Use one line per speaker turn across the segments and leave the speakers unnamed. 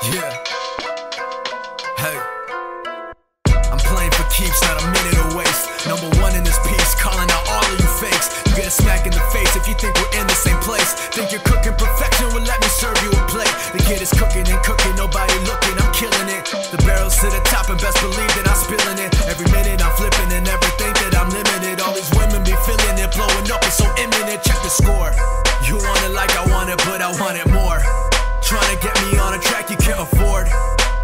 Yeah. Hey. I'm playing for keeps, not a minute to waste. Number one in this piece, calling out all of you fakes. You get a smack in the face if you think we're in the same place. Think you're cooking perfection, well let me serve you a plate. The kid is cooking and cooking, nobody looking, I'm killing it. The barrel's to the top and best believe that I'm spilling it. Every minute I'm flipping and never think that I'm limited. All these women be feeling it, blowing up, it's so imminent. Check the score. You want it like I want it, but I want it more. Trying to get me on a track you can't afford.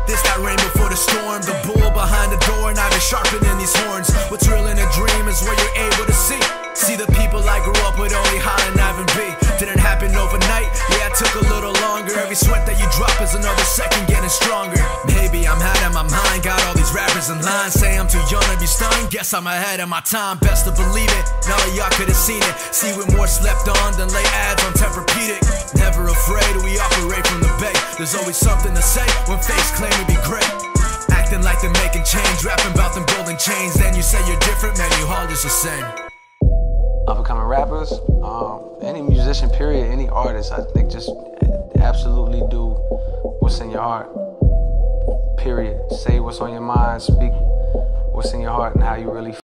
This that rain before the storm, the bull behind the door, and I've been sharpening these horns. What's real in a dream is what you're able to see. See the people I grew up with only Holland Ave and B. Didn't happen overnight, yeah it took a little longer. Every sweat that you drop is another second getting stronger. Maybe I'm out of my mind, got all these rappers in line. Say I'm too young to be stunned, guess I'm ahead of my time. Best to believe it, none of y'all could've seen it. See we're more slept on than lay ads on Tempur-Pedic. Never afraid, we operate from the bay. There's always something to say when fakes claim to be great. Acting like they're making change, rapping about them golden chains. Then you say you're different, man, you all just the same.
Up-and-coming rappers, any musician, period, any artist, I think just absolutely do what's in your heart, period. Say what's on your mind, speak what's in your heart and how you really feel.